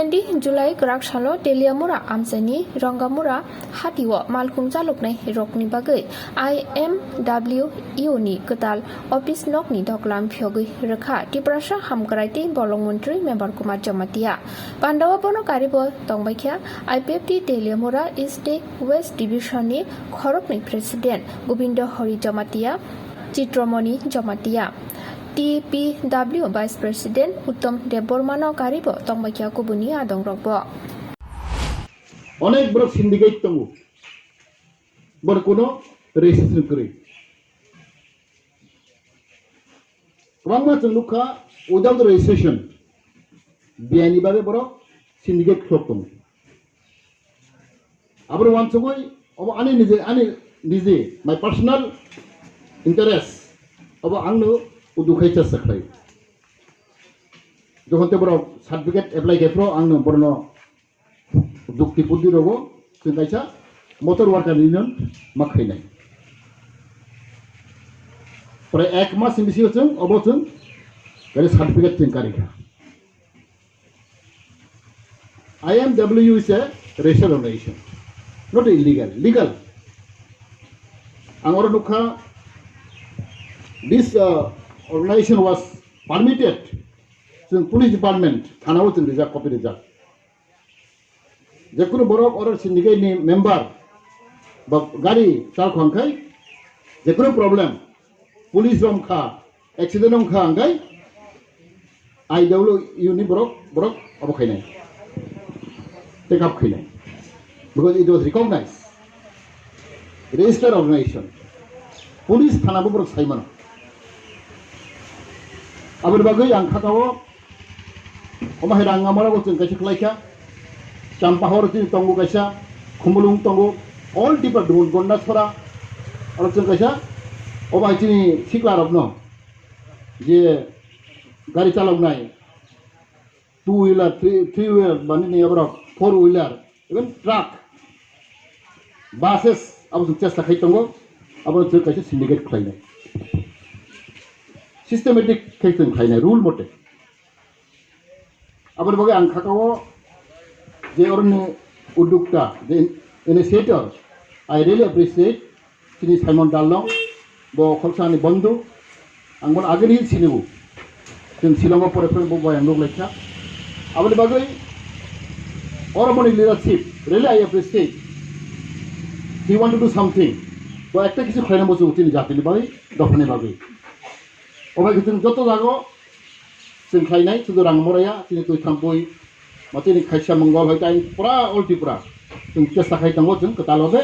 2020 July Grak Shalo Teliamura Amsani Rangamura Hatiwa Malkum Jalukne Rokni Bagai I.M.W.U ni Kwtal Office Nok ni Doglam Phiyokgwi Rikha Tiprasha Hamkraiti bolong Montri Mevar Kumar Jamatia Pandawa Bono Karibo Tongbaikya I.P.F.T Teliamura East West Division ni Khorokni President Gobindo Hori Jamatia Chitramoni Jamatia I.M.W.U Vice President Uttom Debormano Karibo Tongbaikya Kubuni Adong Rokbo অনেক বড় syndicate তঙ্গু বড় কোনো registration করে Rongma চলুকা without registration বিআইনি ভাবে বড় syndicate club তঙ্গু আবার ওয়ানসগই of আনি নিজে মাই পার্সোনাল ইন্টারেস্ট অব আংনো উদুখাইছা সাখাই যখন তে বড় সার্টিফিকেট এপ্লাই কেফ্রো আংনো বড় Dukti putih rogo, sengkaisa motor warga union makai nai. Pada ek mas indisi oceng, oboceng, dari sertifikat tingkari. I.M.W.U is a racial organization, not illegal, legal. Angora nukha, this organization was permitted. So police department, thana oceng reserve copy reserve. যেকোনো বড় order syndicate নি member বা গাড়ি চালক হংখাই যেকোনো problem police রমখা accident রমখা আঙ্গাই I.M.W.U নি বড় অবখাইনাই টেক আপ খাইনাই because it was recognize registered organization police থানাবো বড় সাইমান আবার বাগৈ আং খাকাও অমাহে রাঙ্গামারা বচন কাছে খলাইখা Campahor tin tonggo kaisa, Khumulung tonggo, all department gonda sora, alocon kaisa, oba chini siklar obno, je gari chalok nai, 2-wheeler, 3-wheeler, bani ni abrok 4-wheeler, even truck, buses, abos chesta khai tonggo, abos kaisa syndicate khai nai, systematic khai nai, rule mote, abar bage ang khakao. যে অরণ্য উদ্যোক্তা যে initiator I really appreciate তিনি Simon ডালং ব খলসানি বন্ধু আঙ্গন আগের hill ছিলেবু जों শিলংआव फरायफैनाय बबाय लोग लेखा आबाद बागै অরমনি leadership really I appreciate he want to do something বা একটা কিছু খাইনা বসে তিনি জাতিনি বাগै দফানি বাগै ওবাই जों যত জাগো जों খাইনাই শুধু রাংমরায়া তিনি তুই খাম্পুই Mati ni kaisa menggol hai tain pura ulti pura. Tung cesta kai tanggo jeng Kwtal obe